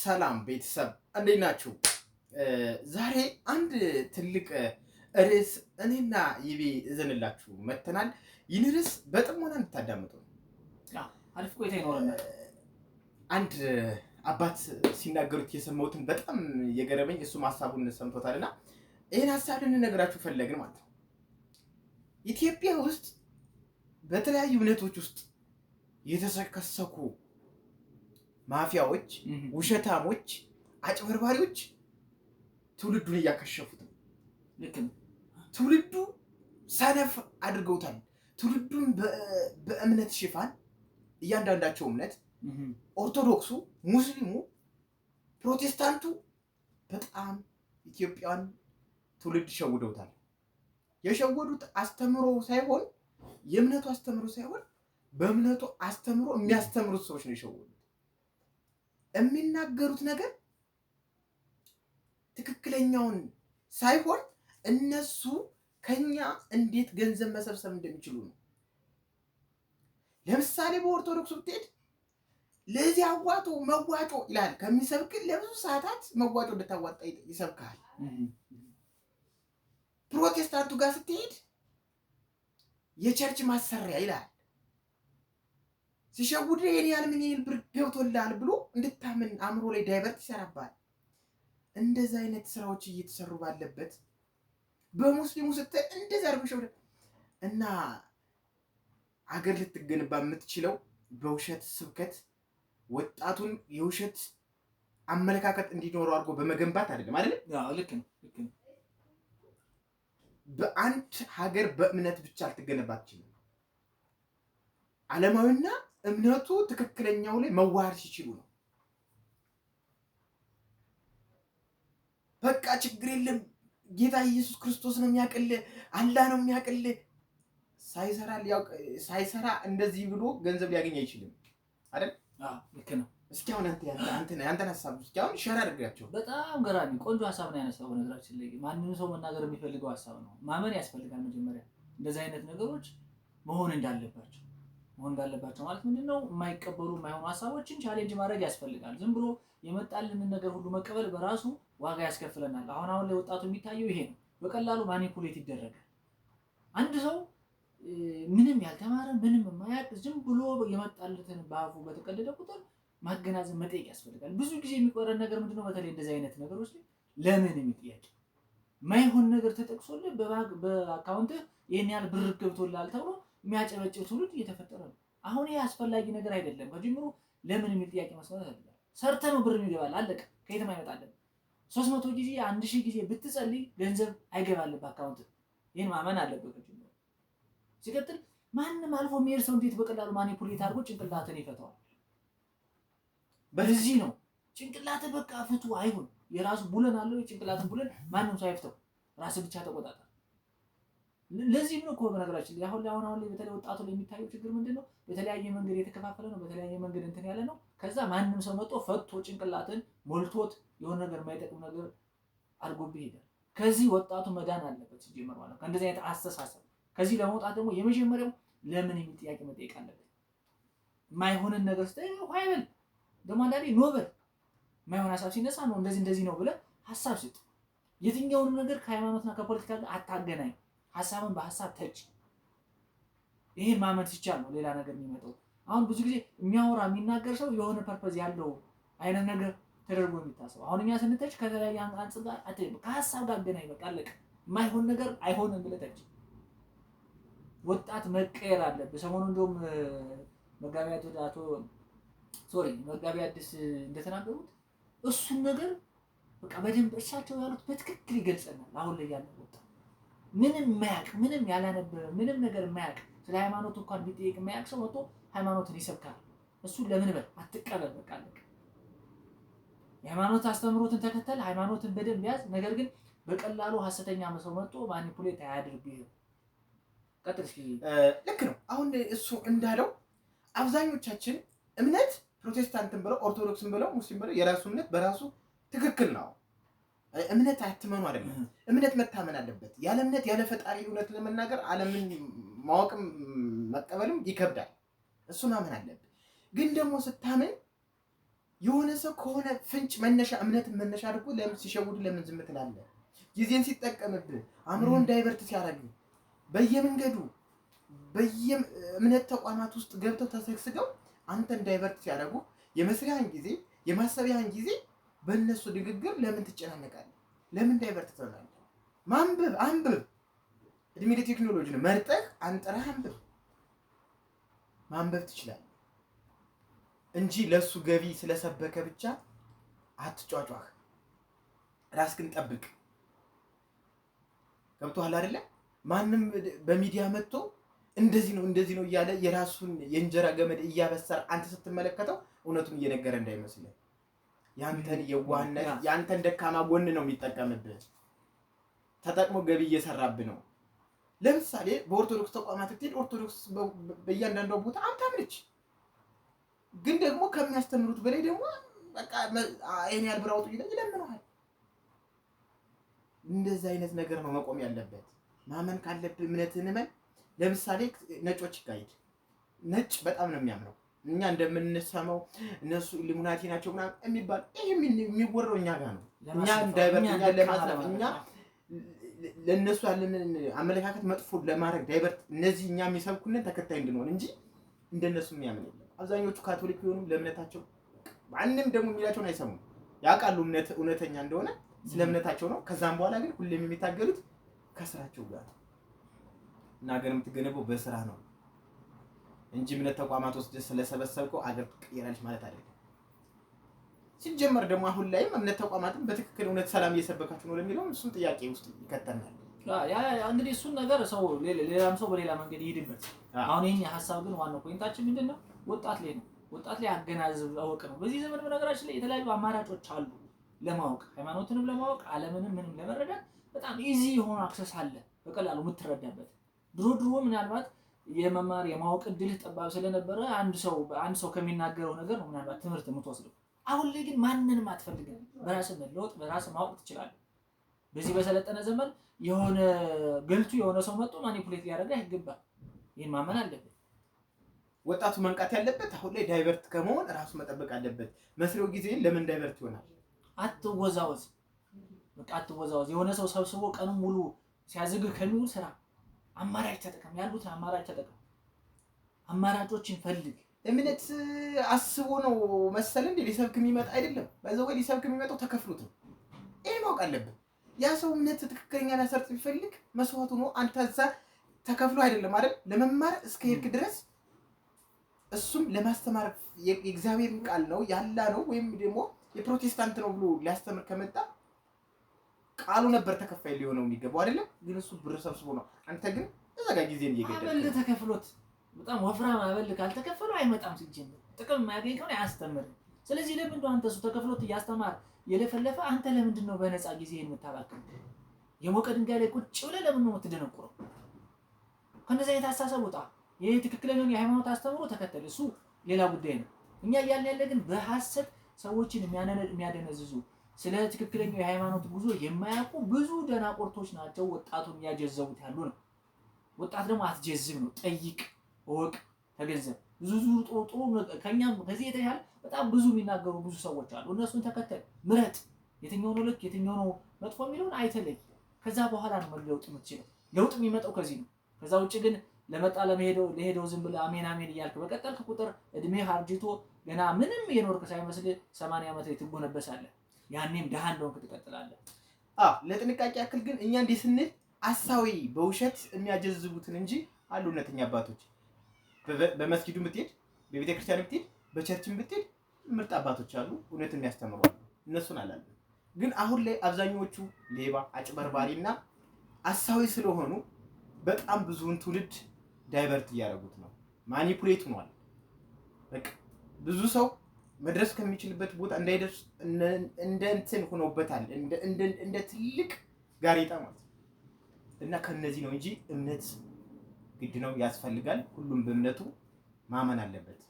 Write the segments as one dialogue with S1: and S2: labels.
S1: ሰላም ቤተሰብ እንዴት ናችሁ? ዛሬ አንድ ትልቅ ርዕስ እኔና ይቤ እዘንላችሁ መተናል። ይህን ርዕስ በጥሞና እንድታዳምጡ ነው።
S2: አሪፍ ቆይታ ይኖረናል።
S1: አንድ አባት ሲናገሩት የሰማሁትን በጣም የገረመኝ እሱም ሀሳቡን ሰምቶታልና ይህን ሀሳብ ልንነግራችሁ ፈለግን ማለት ነው። ኢትዮጵያ ውስጥ በተለያዩ እምነቶች ውስጥ የተሰከሰኩ ማፊያዎች፣ ውሸታሞች፣ አጭበርባሪዎች ትውልዱን እያከሸፉት ነው።
S2: ልክ ነው።
S1: ትውልዱ ሰነፍ አድርገውታል። ትውልዱን በእምነት ሽፋን እያንዳንዳቸው እምነት ኦርቶዶክሱ፣ ሙስሊሙ፣ ፕሮቴስታንቱ በጣም ኢትዮጵያን ትውልድ ሸውደውታል። የሸወዱት አስተምሮ ሳይሆን የእምነቱ አስተምሮ ሳይሆን በእምነቱ አስተምሮ የሚያስተምሩት ሰዎች ነው የሸወዱት። የሚናገሩት ነገር ትክክለኛውን ሳይሆን እነሱ ከኛ እንዴት ገንዘብ መሰብሰብ እንደሚችሉ ነው። ለምሳሌ በኦርቶዶክስ ብትሄድ ለዚህ አዋጦ መዋጮ ይላል። ከሚሰብክ ለብዙ ሰዓታት መዋጮ እንድታዋጣ ይሰብካል። ፕሮቴስታንቱ ጋር ስትሄድ የቸርች ማሰሪያ ይላል። ሲሸውድ የኔ ያህል ምን ያህል ብር ገብቶልሃል ብሎ እንድታምን አእምሮ ላይ ዳይቨርት ይሰራባል። እንደዚህ አይነት ስራዎች እየተሰሩ ባለበት በሙስሊሙ ስትል እንደዛ አርጎ ሸውደ እና አገር ልትገነባ የምትችለው በውሸት ስብከት ወጣቱን የውሸት አመለካከት እንዲኖረው አድርጎ በመገንባት አይደለም።
S2: ልክ ነው።
S1: በአንድ ሀገር በእምነት ብቻ ልትገነባ አትችልም። ዓለማዊና እምነቱ ትክክለኛው ላይ መዋሃድ ሲችሉ ነው። በቃ ችግር የለም ጌታ ኢየሱስ ክርስቶስ ነው የሚያቅልህ፣ አላህ ነው የሚያቅልህ። ሳይሰራ እንደዚህ ብሎ ገንዘብ ሊያገኝ አይችልም አይደል?
S2: ልክ ነው።
S1: እስኪ አሁን አንተን ሀሳብ እስኪ አሁን ሸር አድርጋቸው።
S2: በጣም ገራሚ ቆንጆ ሀሳብ ነው ያነሳው። በነገራችን ላይ ማንም ሰው መናገር የሚፈልገው ሀሳብ ነው። ማመን ያስፈልጋል። መጀመሪያ እንደዚህ አይነት ነገሮች መሆን እንዳለባቸው ማለት ምንድነው? የማይቀበሉ የማይሆኑ ሀሳቦችን ቻሌንጅ ማድረግ ያስፈልጋል። ዝም ብሎ የመጣልንን ነገር ሁሉ መቀበል በራሱ ዋጋ ያስከፍለናል። አሁን ላይ ወጣቱ የሚታየው ይሄ ነው። በቀላሉ ማኒፑሌት ይደረጋል። አንድ ሰው ምንም ያልተማረ ምንም የማያውቅ ዝም ብሎ የመጣለትን በአፉ በተቀደደ ቁጥር ማገናዘብ መጠየቅ ያስፈልጋል። ብዙ ጊዜ የሚቆረን ነገር ምንድነው? በተለይ እንደዚህ አይነት ነገሮች ላይ ለምን የሚጥያቄ ማይሆን ነገር ተጠቅሶልህ በአካውንት ይሄን ያህል ብር ገብቶልሃል ተብሎ የሚያጨበጭብ ትውልድ እየተፈጠረ ነው። አሁን ይሄ አስፈላጊ ነገር አይደለም። ከጅምሩ ለምን የሚል ጥያቄ መስራት አይደለም። ሰርተ ነው ብር የሚገባል። አለቀ። ከየትም አይመጣልም። 300 ጊዜ 1000 ጊዜ ብትጸልይ ገንዘብ አይገባልህ በአካውንት። ይሄን ማመን አለበት ከጅምሩ። ሲቀጥል ማንም አልፎ የሚሄድ ሰው እንዴት በቀላሉ ማኒፑሌት አድርጎ ጭንቅላትን ይፈታዋል? በዚህ ነው ጭንቅላት በቃ ፍቱ አይሁን። የራሱ ቡለን አለው። የጭንቅላትን ቡለን ማንም ሰው አይፍተው። ራስ ብቻ ተቆጣጠር። ለዚህ ነው እኮ በነገራችን ላይ አሁን ላይ በተለይ ወጣቱ ላይ የሚታየው ችግር ምንድነው? በተለያየ መንገድ የተከፋፈለ ነው። በተለያየ መንገድ እንትን ያለ ነው። ከዛ ማንም ሰው መጥቶ ፈቶ ጭንቅላትን ሞልቶት የሆነ ነገር የማይጠቅም ነገር አድርጎብህ ይሄዳል። ከዚህ ወጣቱ መዳን አለበት ሲጀመር ማለት ነው። ከእንደዚህ አይነት አስተሳሰብ ከዚህ ለመውጣት ደግሞ የመጀመሪያው ለምን የሚል ጥያቄ መጠየቅ አለበት። የማይሆንን ነገር ስትጠይቅ አይበል ደግሞ አንዳንዴ ኖበል የማይሆን ሀሳብ ሲነሳ ነው እንደዚህ ነው ብለህ ሀሳብ ስጥ። የትኛውንም ነገር ከሃይማኖትና ከፖለቲካ ጋር አታገናኝ። ሀሳብን በሀሳብ ተች። ይሄን ማመን ሲቻል ነው ሌላ ነገር የሚመጣው። አሁን ብዙ ጊዜ የሚናገር ሰው የሆነ ፐርፐዝ ያለው አይነት ነገር ተደርጎ የሚታሰበው። አሁን እኛ ስንተች ከተለያየ አንጻር ጋር አትይም፣ ከሀሳብ ጋር አገናኝ። በቃ አለቀ። የማይሆን ነገር አይሆንም ብለህ ተች። ወጣት መቀየር አለበት። ሰሞኑን እንደውም መጋቢ አዲስ እንደተናገሩት እሱን ነገር በቃ በደንብ እሳቸው ያሉት በትክክል ይገልጸናል። አሁን ላይ ያለው ወጣት ምንም የማያውቅ ምንም ያላነበበ ምንም ነገር የማያውቅ ስለ ሃይማኖት እንኳን ቢጠይቅ የማያውቅ ሰው ወጥቶ ሃይማኖትን ይሰብካል። እሱ ለምን በል አትቀበል። በቃ አለቀ። የሃይማኖት አስተምሮትን ተከተል፣ ሃይማኖትን በደንብ ያዝ። ነገር ግን በቀላሉ ሐሰተኛ ሰው መጥቶ ማኒፑሌት አያድርግህ። ቀጥል እስኪ።
S1: ልክ ነው። አሁን እሱ እንዳለው አብዛኞቻችን እምነት ፕሮቴስታንትን ብለው ኦርቶዶክስን ብለው ሙስሊም ብለው የራሱ እምነት በራሱ ትክክል ነው። እምነት አትመኑ አይደለም። እምነት መታመን አለበት። ያለ እምነት ያለ ፈጣሪ እውነት ለመናገር ዓለምን ማወቅም መቀበልም ይከብዳል። እሱ ማመን አለበት። ግን ደግሞ ስታምን የሆነ ሰው ከሆነ ፍንጭ መነሻ እምነትን መነሻ አድርጎ ለምን ሲሸውድ ለምን ዝም ትላለህ? ጊዜን ሲጠቀምብህ አእምሮን ዳይቨርት ሲያደርግ በየመንገዱ በየእምነት ተቋማት ውስጥ ገብተው ተሰግስገው አንተን ዳይቨርት ሲያደርጉ የመስሪያን ጊዜ የማሰቢያን ጊዜ በእነሱ ንግግር ለምን ትጨናነቃለህ? ለምን ዳይቨርት ትሆናለህ? ማንበብ አንብብ። እድሜ ለቴክኖሎጂ ነው። መርጠህ አንጥረህ አንብብ። ማንበብ ትችላለህ እንጂ ለሱ ገቢ ስለሰበከ ብቻ አትጫጫህ። ራስህን ጠብቅ። ገብቶሃል አይደለ? ማንም በሚዲያ መጥቶ እንደዚህ ነው እያለ የራሱን የእንጀራ ገመድ እያበሰረ አንተ ስትመለከተው እውነቱን እየነገረ እንዳይመስልህ። ያንተን የዋህነት ያንተን ደካማ ጎን ነው የሚጠቀምብህ። ተጠቅሞ ገቢ እየሰራብህ ነው። ለምሳሌ በኦርቶዶክስ ተቋማት ብትሄድ ኦርቶዶክስ በእያንዳንዱ ቦታ አምታምነች፣ ግን ደግሞ ከሚያስተምሩት በላይ ደግሞ በቃ አይን ያልብራውጡ ይለምነዋል። እንደዚህ አይነት ነገር ነው መቆም ያለበት። ማመን ካለብህ እምነትህን እመን። ለምሳሌ ነጮች ይካሄድ ነጭ በጣም ነው የሚያምነው። እኛ እንደምንሰማው እነሱ ኢሉሚናቲ ናቸው ምናምን የሚባል ይሄ የሚወራው እኛ ጋር ነው። እኛ ዳይቨርት ለማስለፍ እኛ ለነሱ ያለንን አመለካከት መጥፎ ለማድረግ ዳይቨርት እነዚህ እኛ የሚሰብኩንን ተከታይ እንድንሆን እንጂ እንደነሱ የሚያምን የለም። አብዛኞቹ ካቶሊክ የሆኑ ለእምነታቸው ማንም ደግሞ የሚላቸውን አይሰሙም። ያውቃሉ እምነት እውነተኛ እንደሆነ ስለ እምነታቸው ነው። ከዛም በኋላ ግን ሁሌም የሚታገሉት ከስራቸው ጋር ነው። እና ሀገር የምትገነባው በስራ ነው እንጂ እምነት ተቋማት ውስጥ ስለሰበሰብከው አገር ትቀየራለች ማለት አይደለም። ሲጀመር ደግሞ አሁን ላይም እምነት ተቋማትን በትክክል እውነት ሰላም እየሰበካችሁ ነው ለሚለው እሱን ጥያቄ ውስጥ ይከተናል።
S2: ያ እንግዲህ እሱን ነገር ሰው ሌላም ሰው በሌላ መንገድ ይሄድበት። አሁን ይሄን ሐሳብ ግን ዋናው ፖይንታችን ምንድነው? ወጣት ላይ ነው። ወጣት ላይ አገናዝብ አወቅ ነው። በዚህ ዘመን በነገራችን ላይ የተለያዩ አማራጮች አሉ ለማወቅ፣ ሃይማኖትንም ለማወቅ፣ ዓለምንም ምንም ለመረዳት በጣም ኢዚ የሆነ አክሰስ አለ በቀላሉ የምትረዳበት። ድሮ ምናልባት የመማር የማወቅ እድልህ ጠባብ ስለነበረ አንድ ሰው ከሚናገረው ነገር ነው ምናልባት ትምህርት የምትወስደው። አሁን ላይ ግን ማንንም አትፈልግም። በራስህ መለወጥ በራስህ ማወቅ ትችላለህ። በዚህ በሰለጠነ ዘመን የሆነ ገልቱ የሆነ ሰው መጥቶ ማኒፑሌት ሊያደርግህ አይገባም። ይሄን ማመን አለበት።
S1: ወጣቱ መንቃት ያለበት አሁን ላይ ዳይቨርት ከመሆን ራሱ መጠበቅ አለበት። መስሪያው ጊዜ ለምን ዳይቨርት ይሆናል?
S2: አትወዛወዝ። በቃ አትወዛወዝ። የሆነ ሰው ሰብስቦ ቀኑን ሙሉ ሲያዝግህ ከሚውል ስራ አማራጭ ተጠቀም። ያሉትን አማራጭ ተጠቀም። አማራጮችን ፈልግ። እምነት አስቦ ነው መሰለ እንዴ ሊሰብክ የሚመጣ አይደለም። በዛው ላይ ሊሰብክ የሚመጣው ተከፍሎት ነው። ይሄ ማወቅ አለብን። ያ ሰው እምነት ትክክለኛ ሰርጥ ቢፈልግ መስዋዕቱ ነው። አንተ እዛ ተከፍሎ አይደለም አይደል ለመማር እስከ ሄድክ ድረስ እሱም ለማስተማር የእግዚአብሔርን ቃል ነው ያላ ነው ወይም ደግሞ የፕሮቴስታንት ነው ብሎ ሊያስተምር ከመጣ ቃሉ ነበር ተከፋይ ሊሆነው የሚገባው አይደለም። ግን እሱ ብር ሰብስቦ ነው። አንተ ግን እዛ ጋር ጊዜን እየገደልክ አበል ተከፍሎት በጣም ወፍራም አበል ካልተከፈለው አይመጣም። ሲጀምር ጥቅም የማያገኝ ከሆነ አያስተምርም። ስለዚህ ለምንድን ነው አንተ እሱ ተከፍሎት እያስተማር የለፈለፈ አንተ ለምንድን ነው በነፃ ጊዜ የምታባክነው? የሞቀ ድንጋይ ላይ ቁጭ ብለህ ለምን ነው የምትደነቁረው? ከነዚህ አይነት አስተሳሰብ ውጣ። ይሄ ትክክለኛውን የሃይማኖት አስተምሮ ተከተል። እሱ ሌላ ጉዳይ ነው። እኛ እያልን ያለ ግን በሐሰት ሰዎችን የሚያደነዝዙ ስለ ትክክለኛው የሃይማኖት ጉዞ የማያውቁ ብዙ ደናቆርቶች ናቸው ወጣቱን ያጀዘቡት ያሉ ነው። ወጣት ደግሞ አትጀዝብ ነው። ጠይቅ፣ እወቅ፣ ተገንዘብ። ብዙ ጥሩ ከኛም ከዚህ የተሻለ በጣም ብዙ የሚናገሩ ብዙ ሰዎች አሉ። እነሱን ተከተል፣ ምረጥ። የትኛው ነው ልክ የትኛው ነው መጥፎ የሚለውን አይተለይ። ከዛ በኋላ ነው መለወጥ የምትችለው። ለውጥ የሚመጣው ከዚህ ነው። ከዛ ውጭ ግን ለመጣ ለሄደው ዝም ብለህ አሜን አሜን እያልክ በቀጠልክ ቁጥር እድሜህ አርጅቶ ገና ምንም የኖርክ ሳይመስል 80 ዓመት ላይ ትጎነበሳለህ። ያኔም ደሃ እንደሆንክ ትቀጥላለህ።
S1: ለጥንቃቄ ያክል ግን እኛ እንዲህ ስንል አሳዊ በውሸት የሚያጀዝቡትን እንጂ አሉ እውነተኛ አባቶች። በመስጊዱ ብትሄድ፣ በቤተክርስቲያን ብትሄድ፣ በቸርችም ብትሄድ ምርጥ አባቶች አሉ፣ እውነት የሚያስተምሩ አሉ። እነሱን አላለም። ግን አሁን ላይ አብዛኞቹ ሌባ፣ አጭበርባሪና አሳዊ ስለሆኑ በጣም ብዙውን ትውልድ ዳይቨርት እያደረጉት ነው። ማኒፑሌት ሆኗል። በቃ ብዙ ሰው መድረስ ከሚችልበት ቦታ እንዳይደርስ እንደ እንትን ሆኖበታል። እንደ ትልቅ ጋሬጣ ማለት ነው። እና ከነዚህ ነው እንጂ እምነት ግድ ነው፣ ያስፈልጋል። ሁሉም በእምነቱ ማመን አለበት።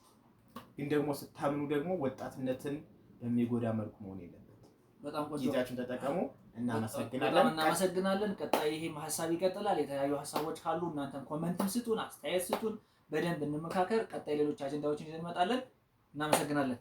S1: ግን ደግሞ ስታምኑ ደግሞ ወጣትነትን በሚጎዳ መልኩ መሆን የለበት።
S2: በጣም ቆንጆ።
S1: ጊዜያችሁን ተጠቀሙ።
S2: እናመሰግናለን። ቀጣይ ይሄም ሐሳብ ይቀጥላል። የተለያዩ ሐሳቦች ካሉ እናንተም ኮሜንትም ስጡን፣ አስተያየት ስጡን። በደንብ እንመካከር። ቀጣይ ሌሎች አጀንዳዎችን ይዘን እንመጣለን። እናመሰግናለን።